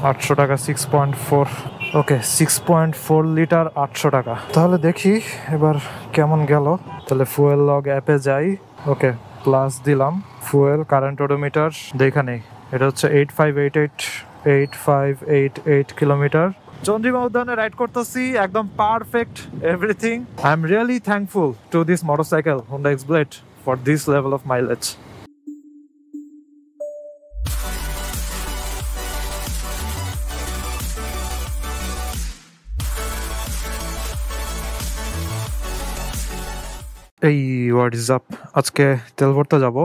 800 টাকা 6.4। ওকে 6.4 লিটার 800 টাকা। তাহলে দেখি এবার কেমন গেল। তাহলে ফুয়েল লগ অ্যাপে যাই। ওকে প্লাস দিলাম, ফুয়েল কারেন্ট ওডোমিটার দেখা নেই। এটা হচ্ছে 8588 কিলোমিটার। চন্দ্রিমা উদ্যানে রাইড করতেছি, একদম perfect everything. I am really thankful to this motorcycle Honda X-Blade for this level of mileage. এই হোয়াট ইজ আপ। আজকে তেল ভরতে যাব।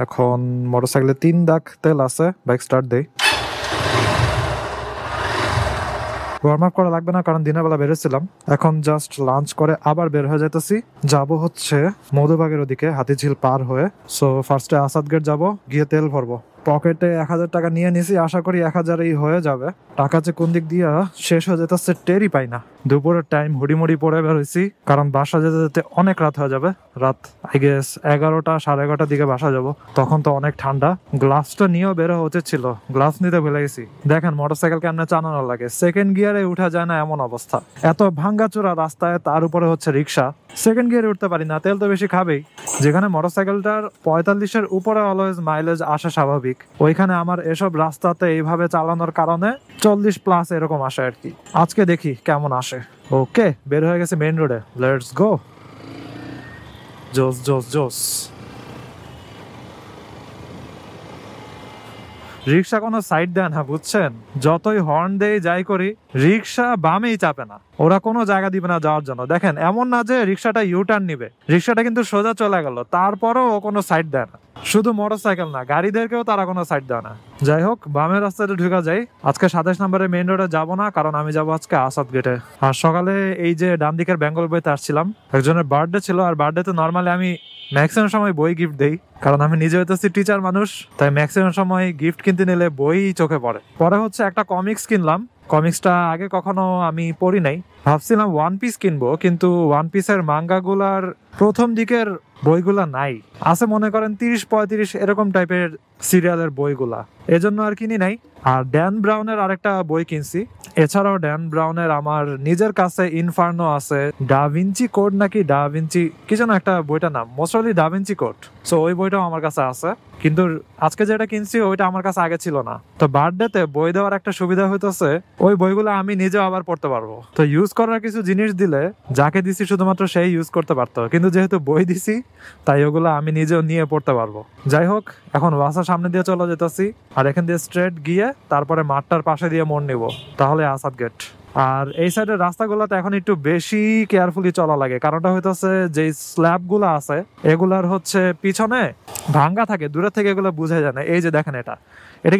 এখন মোটরসাইকেলে 3 দাগ তেল আছে। বাইক স্টার্ট দেই। ওয়ার্ম আপ করা লাগবে না, কারণ দিনের বেলা বেরোছিলাম। এখন জাস্ট লাঞ্চ করে আবার বের হয়ে যাইতেছি। যাব হচ্ছে মধুবাগের ওদিকে, হাতিঝিল পার হয়ে। সো ফার্স্টে আসাদ গেট যাবো, গিয়ে তেল ভরবো। পকেটে 1000 টাকা নিয়ে নিছি, আশা করি 1000-ই হয়ে যাবে। টাকা যে কোন দিক দিয়ে শেষ হয়ে যেতেছে টেরই পাই না। দুপুরের টাইম হুড়িমুড়ি পরে বের হয়েছি, কারণ বাসা যেতে যেতে অনেক রাত হয়ে যাবে। রাত আই গেস 11টা 11:30 দিকে বাসা যাব। তখন তো অনেক ঠান্ডা। গ্লাসটা নিয়েও বের হওয়া উচিত ছিল, গ্লাস নিতে ভুলে গেছি। দেখেন মোটরসাইকেল কেমনে চালানো লাগে, সেকেন্ড গিয়ারে উঠা যায় না এমন অবস্থা। এত ভাঙ্গাচোরা রাস্তায়, তার উপরে হচ্ছে রিক্সা, সেকেন্ড গিয়ারে উঠতে পারি না। তেল তো বেশি খাবেই। যেখানে মোটরসাইকেলটার 45-এর উপরে অলওয়েজ মাইলেজ আসা স্বাভাবিক, ওইখানে আমার এসব রাস্তাতে এইভাবে চালানোর কারণে 40+ এরকম আসে আর কি। আজকে দেখি কেমন আসে। ওকে বের হয়ে গেছে মেইন রোডে, লেটস গো। জোস জোস জোস। রিক্সা কোনো সাইড দেয় না, বুঝছেন? যতই হর্ন দেই যাই করি, রিক্সা বামেই চাপে না। ওরা কোনো জায়গা দিবে না যাওয়ার জন্য। দেখেন এমন না যে রিক্সাটা ইউটার্ন নিবে, রিক্সাটা কিন্তু সোজা চলে গেল, তারপরও ও কোনো সাইড দেয় না। শুধু মোটরসাইকেল না, গাড়িদেরকেও তারা কোনো সাইড দেয় না। যাই হোক, বামের রাস্তাতে ঢুকা যাই। আজকে 27 নম্বরের মেইন রোডে যাবো না, কারণ আমি যাবো আজকে আসাদ গেটে। আর সকালে এই যে ডান দিকের বেঙ্গল বইতে আসছিলাম, একজনের বার্থডে ছিল। আর বার্থডেতে নর্মালি আমি ম্যাক্সিমাম সময় বই গিফট দেই, কারণ আমি নিজে হইতেছি টিচার মানুষ। তাই ম্যাক্সিমাম সময় গিফট কিনতে নিলে বই চোখে পড়ে। পরে হচ্ছে একটা কমিক্স কিনলাম। কমিক্সটা আগে কখনো আমি পড়ি নাই। ভাবছিলাম ওয়ান পিস কিনবো, কিন্তু ওয়ান পিসের মাঙ্গা গুলার প্রথম দিকের বইগুলা নাই। আছে মনে করেন 30-35 এরকম টাইপের সিরিয়ালের বইগুলা, এজন্য আর কিনি নাই। আর ড্যান ব্রাউনের আরেকটা বই কিনছি। এছাড়াও ড্যান ব্রাউনের আমার নিজের কাছে ইনফার্নো আছে, ডাভিঞ্চি কোড নাকি ডাভিঞ্চি কি যেন একটা বইটার নাম, মোস্টলি ডাভিঞ্চি কোড। সো ওই বইটাও আমার কাছে আছে, কিন্তু আজকে যেটা কিনছি ওইটা আমার কাছে আগে ছিল না। তো বার্থডেতে বই দেওয়ার একটা সুবিধা হইতেছে, ওই বইগুলো আমি নিজেও আবার পড়তে পারবো। তো ইউজ করার কিছু জিনিস দিলে যাকে দিছি শুধুমাত্র সেই ইউজ করতে পারতো, কিন্তু যেহেতু বই দিছি তাই ওগুলো আমি নিজেও নিয়ে পড়তে পারবো। যাই হোক, এখন বাসার সামনে দিয়ে চলে যেতেছি, আর এখান দিয়ে স্ট্রেট গিয়ে তারপরে মাঠটার পাশে দিয়ে মোড় নিব, তাহলে আসাদ গেট। আর এই সাইডের রাস্তাগুলোতে এখন একটু বেশি কেয়ারফুলি চলা লাগে, কারণটা হইতেছে যে স্ল্যাব গুলা আছে এগুলার হচ্ছে পিছনে ভাঙ্গা থাকে, দূরে থেকে এগুলো বুঝা যায় না। এই যে দেখেন, এটা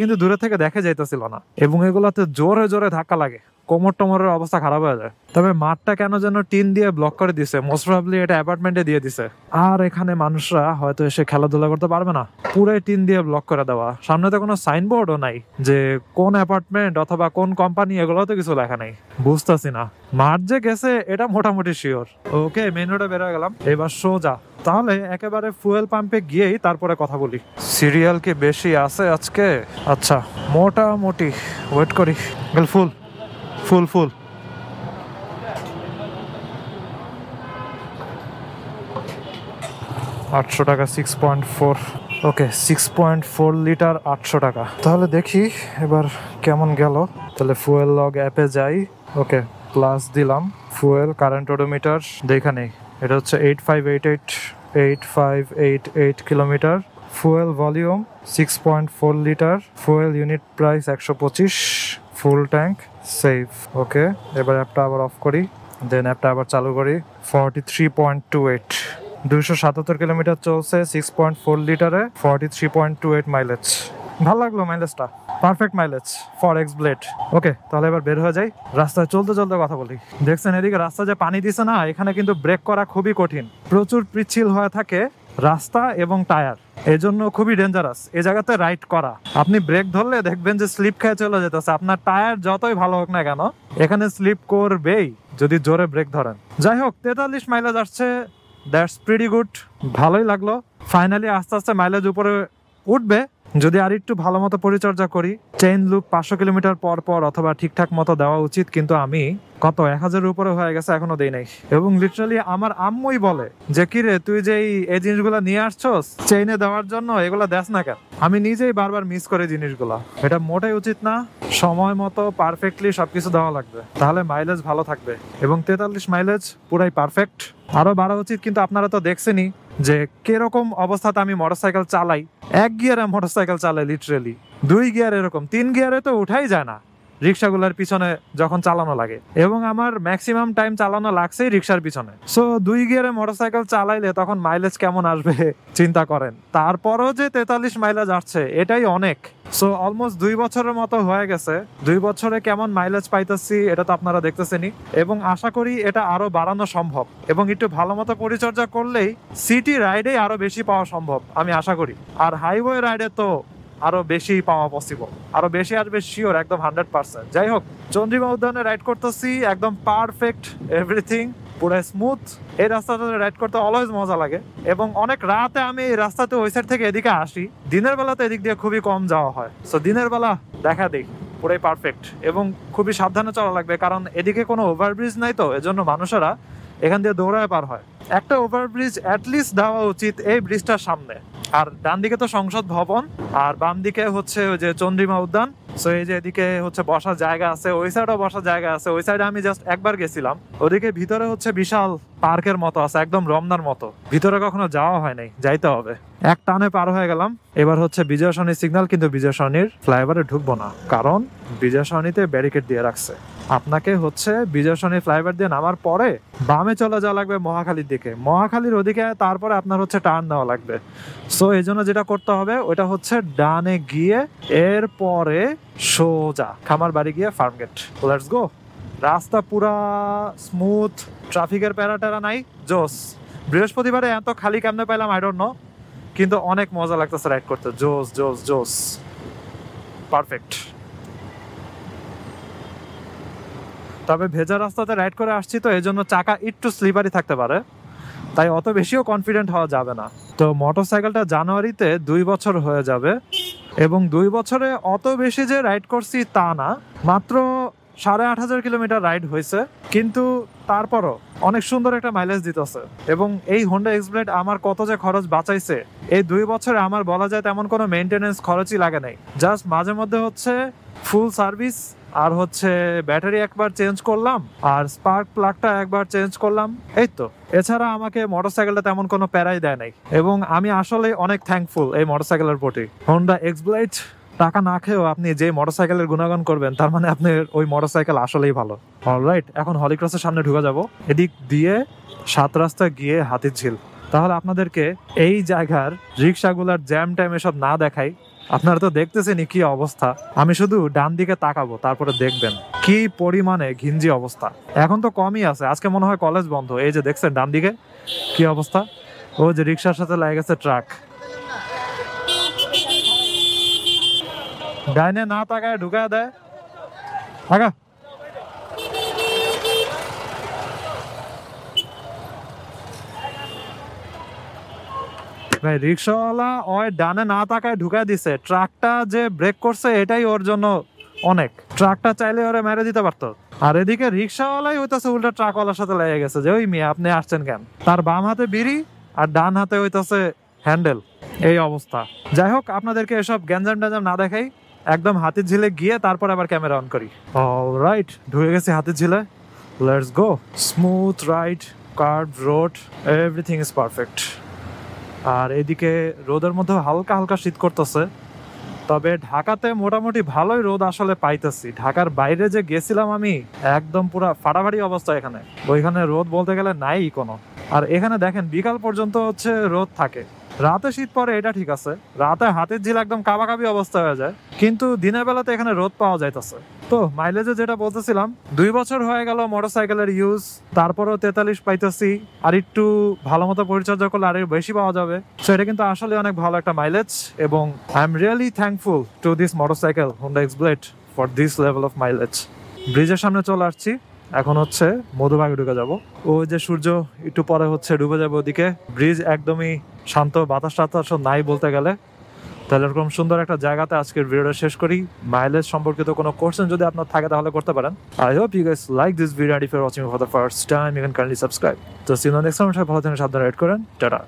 কিন্তু দূরে থেকে দেখা যাইতেছিল না, এবং এগুলাতে জোরে জোরে ধাক্কা লাগে, কোমর টোমরের অবস্থা খারাপ হয়ে যায়। তবে মাঠটা কেন যেন টিন দিয়ে ব্লক করে দিছে, মোস্ট প্রবাবলি এটা অ্যাপার্টমেন্টে দিয়ে দিছে। আর এখানে মানুষরা হয়তো এসে খেলাধুলা করতে পারবে না, পুরাই টিন দিয়ে ব্লক করে দেওয়া। সামনে তো কোনো সাইনবোর্ডও নাই যে কোন অ্যাপার্টমেন্ট অথবা কোন কোম্পানি, এগুলো তো কিছু লেখা নাই। বুঝতেছি না, মাঠ যে গেছে এটা মোটামুটি শিওর। ওকে মেইন রোডে বেরো গেলাম, এবার সোজা। তাহলে একেবারে ফুয়েল পাম্পে গিয়েই তারপরে কথা বলি। সিরিয়াল কি বেশি আছে আজকে? আচ্ছা মোটামুটি ওয়েট করি। ফুল ফুল ফুল 800 টাকা 6.4। ওকে 6.4 লিটার 800 টাকা। তাহলে দেখি এবার কেমন গেল। তাহলে ফুয়েল লগ অ্যাপে যাই। ওকে প্লাস দিলাম, ফুয়েল কারেন্ট ওডোমিটার দেখা নেই। এটা হচ্ছে 8588 kilometre. Fuel volume 6.4 litre. Fuel unit price 125। Full tank save. Okay এবার অ্যাপটা আবার অফ করি, দেন অ্যাপটা আবার চালু করি। 43.28, 277 কিলোমিটার চলছে 6.4 লিটারে, 43.28 মাইলেজ। ভালো লাগলো মাইলেজটা, পারফেক্ট মাইলেজ ফর X-Blade। ওকে তাহলে এবার বের হয়ে যাই। রাস্তায় চলতে চলতে কথা বলি। দেখছেন এদিকে রাস্তা যে পানি দিছে না, এখানে কিন্তু ব্রেক করা খুবই কঠিন। প্রচুর পিচ্ছিল হয়ে থাকে রাস্তা এবং টায়ার, এই জন্য খুবই ডেঞ্জারাস এই জায়গাতে রাইড করা। আপনি ব্রেক ধরলে দেখবেন যে স্লিপ খেয়ে চলে যেতেছে। আপনার টায়ার যতই ভালো হোক না কেন, এখানে স্লিপ করবেই যদি জোরে ব্রেক ধরেন। যাই হোক 43 মাইলেজ আসছে, দ্যাটস প্রিটি গুড, ভালোই লাগলো। ফাইনালি আস্তে আস্তে মাইলেজ উপরে উঠবে, যদি আর একটু ভালো মতো পরিচর্যা করি, চেইন লুপ 500 কিলোমিটার পর পর অথবা ঠিকঠাক মতো দেওয়া উচিত, কিন্তু আমি কত 1000-এর উপরে হয়ে গেছে এখনো দেই নাই। এবং লিটারালি আমার আম্মুই বলে যে কিরে তুই যে এই জিনিসগুলো নিয়ে আসছস চেইনে দেওয়ার জন্য, এগুলো দেখ না কেন। আমি নিজেই বারবার মিস করি জিনিসগুলা, এটা মোটেই উচিত না। সময় মতো পারফেক্টলি সবকিছু দেওয়া লাগবে, তাহলে মাইলেজ ভালো থাকবে। এবং 43 মাইলেজ পুরাই পারফেক্ট, আরো বাড়া উচিত। কিন্তু আপনারা তো দেখছেনই যে কিরকম অবস্থাতে আমি মোটরসাইকেল চালাই। 1 গিয়ারে মোটরসাইকেল চালাই লিটারেলি, 2 গিয়ার, এরকম 3 গিয়ারে তো উঠাই যায় না রিক্সাগুলোর পিছনে যখন চালানো লাগে। এবং আমার ম্যাক্সিমাম টাইম চালানো লাগছেই রিক্সার পিছনে। সো 2 গিয়ারে মোটরসাইকেল চালাইলে তখন মাইলেজ কেমন আসবে চিন্তা করেন। তারপরও যে 43 মাইলেজ আসছে এটাই অনেক। সো অলমোস্ট 2 বছরের মতো হয়ে গেছে। 2 বছরে কেমন মাইলেজ পাইতেছি এটা তো আপনারা দেখতেছেনই। এবং আশা করি এটা আরো বাড়ানো সম্ভব, এবং একটু ভালো মতো পরিচর্যা করলেই সিটি রাইডে আরো বেশি পাওয়া সম্ভব আমি আশা করি। আর হাইওয়ে রাইডে তো আরো বেশি পাওয়া পসিবল, আরো বেশি আসবে শিওর, একদম 100%। যাই হোক, চন্দ্রিমা উদ্যানে রাইড করতেছি, একদম পারফেক্ট এভরিথিং, পুরো স্মুথ। এই রাস্তাটাতে রাইড করতে অলওয়েজ মজা লাগে। এবং অনেক রাতে আমি এই রাস্তাতে ওই সাইড থেকে এদিকে আসি, দিনের বেলাতে এদিক দিয়ে খুবই কম যাওয়া হয়। সো দিনের বেলা দেখা দিই পুরাই পারফেক্ট। এবং খুবই সাবধানে চলা লাগবে, কারণ এদিকে কোনো ওভারব্রিজ নাই, তো এজন্য মানুষেরা এখান দিয়ে দৌড়ায় পার হয়। একটা ওভারব্রিজ অ্যাটলিস্ট দেওয়া উচিত এই ব্রিজটার সামনে। আর ডান দিকে তো সংসদ ভবন, আর বাম দিকে হচ্ছে ওই যে চন্দ্রিমা উদ্যান। সো এই যে এদিকে হচ্ছে বসার জায়গা আছে, ওই সাইডেও বসার জায়গা আছে। ওই সাইডে আমি জাস্ট একবার গেছিলাম। ওদিকে ভিতরে হচ্ছে বিশাল পার্কের মতো আছে, একদম রমনার মতো। ভিতরে কখনো যাওয়া হয় নাই, যাইতে হবে। এক টানে পার হয়ে গেলাম। এবার হচ্ছে বিজয় সরণির সিগন্যাল, কিন্তু বিজয় সরণির ফ্লাইওভারে ঢুকবো না, কারণ বিজয় সরণিতে ব্যারিকেড দিয়ে রাখছে। আপনাকে হচ্ছে বিজয় সরণি ফ্লাইওভার দিয়ে নামার পরে বামে চলে যাওয়া লাগবে মহাখালীর দিকে। মহাখালীর ওদিকে তারপরে আপনার হচ্ছে টার্ন দেওয়া লাগবে। সো এই জন্য যেটা করতে হবে ওটা হচ্ছে ডানে গিয়ে এরপরে সোজা খামার বাড়ি গিয়ে ফার্মগেট। Let's go. রাস্তা পুরা স্মুথ, ট্রাফিকের প্যারা ট্যারা নাই, জোস। বৃহস্পতিবারে এত খালি কেমনে পাইলাম আই ডোন্ট নো, কিন্তু অনেক মজা লাগতেছে রাইড করতে। জোস জোস জোস, পারফেক্ট। তবে ভেজা রাস্তাতে রাইড করে আসছি তো এই জন্য চাকা একটু স্লিপারি থাকতে পারে, তাই অত বেশিও কনফিডেন্ট হওয়া যাবে না। তো মোটরসাইকেলটা জানুয়ারিতে 2 বছর হয়ে যাবে। এবং 2 বছরে অত বেশি যে রাইড করছি তা না, মাত্র 8500 কিলোমিটার রাইড হয়েছে, কিন্তু তারপরও অনেক সুন্দর একটা মাইলেজ দিতেছে। এবং এই হোন্ডা এক্সব্লেড আমার কত যে খরচ বাঁচাইছে এই 2 বছরে, আমার বলা যায় তেমন কোনো মেনটেনেন্স খরচই লাগে নাই। জাস্ট মাঝে মধ্যে হচ্ছে ফুল সার্ভিস, আর হচ্ছে ব্যাটারি একবার চেঞ্জ করলাম, আর স্পার্ক প্লাগটা একবার চেঞ্জ করলাম, এই তো। এছাড়া আমাকে মোটরসাইকেলটা তেমন কোনো প্যারাই দেয় নাই। এবং আমি আসলে অনেক থ্যাঙ্কফুল এই মোটরসাইকেলের প্রতি। হোন্ডা এক্সব্লেড টাকা না খেয়েও আপনি যে মোটরসাইকেলের গুণগান করবেন, তার মানে আপনার ওই মোটরসাইকেল আসলেই ভালো। অলরাইট, এখন হলিক্রসের সামনে ঢুকে যাব। এদিক দিয়ে 7 রাস্তা গিয়ে হাতিরঝিল। তাহলে আপনাদেরকে এই জায়গার রিক্সাগুলার জ্যাম ট্যাম এসব না দেখাই, আপনারা তো দেখতেছেনই কি অবস্থা। আমি শুধু ডান দিকে তাকাবো, তারপরে দেখবেন কি পরিমাণে ঘিঞ্জি অবস্থা। এখন তো কমই আছে, আজকে মনে হয় কলেজ বন্ধ। এই যে দেখছেন ডান দিকে কি অবস্থা, ও যে রিক্সার সাথে লেগে গেছে ট্রাক। ডাইনে না তাকায় ঢুকায় দেয়। আগা ভাই, রিক্সাওয়ালা ওই ডানে না তাকায় ঢুকায় দিছে। ট্রাকটা যে ব্রেক করছে এটাই ওর জন্য অনেক। ট্রাকটা চাইলে ওরে মেরে দিতে পারতো। আর এদিকে রিক্সাওয়ালাই হইতাছে উল্টা ট্রাকওয়ালার সাথে লেগে গেছে যে ওই মেয়ে আপনি আসছেন কেন। তার বাম হাতে বিড়ি আর ডান হাতে হইতাছে হ্যান্ডেল, এই অবস্থা। যাই হোক, আপনাদেরকে এসব গ্যাঞ্জাম ট্যাঞ্জাম না দেখাই, একদম হাতিরঝিলে গিয়ে তারপর আবার ক্যামেরা অন করি। অলরাইট, ঢুকে গেছি হাতিরঝিলে। Let's go. Smooth ride, curve road, everything is perfect. আর এদিকে রোদের মধ্যে হালকা হালকা শীত করতেছে, তবে ঢাকাতে মোটামুটি ভালোই রোদ আসলে পাইতেছি। ঢাকার বাইরে যে গেছিলাম আমি, একদম পুরা ফাটাফাটি অবস্থা। এখানে ওইখানে রোদ বলতে গেলে নাই কোনো। আর এখানে দেখেন বিকাল পর্যন্ত হচ্ছে রোদ থাকে। রাতে শীত পরে এটা ঠিক আছে, রাতে হাতিরঝিল একদম কাবাকাবি অবস্থা হয়ে যায়, কিন্তু দিনের বেলাতে এখানে রোদ পাওয়া যাইতেছে। তো মাইলেজে যেটা বলতেছিলাম, 2 বছর হয়ে গেল মোটরসাইকেলের ইউজ, তারপরও 43 পাইতেছি। আর একটু ভালো মতো পরিচর্যা করলে আরো বেশি পাওয়া যাবে। সো এটা কিন্তু আসলে অনেক ভালো একটা মাইলেজ, এবং I am really thankful to this motorcycle Honda X-Blade for this level of mileage. ব্রিজের সামনে চলে আসছি, এখন হচ্ছে মধুবাগে ঢুকে যাব। ওই যে সূর্য একটু পরে হচ্ছে ডুবে যাবে ওদিকে। ব্রিজ একদমই শান্ত, বাতাস টাতাস নাই বলতে গেলে। তাহলে এরকম সুন্দর একটা জায়গাতে আজকের ভিডিওটা শেষ করি। মাইলেজ সম্পর্কিত কোনো কোশ্চেন যদি আপনার থাকে তাহলে করতে পারেন। I hope you guys like this video, and if you're watching for the first time you can kindly subscribe. তো see you next time, ভালো থাকেন, সাবধানে রাইড করেন, টাটা।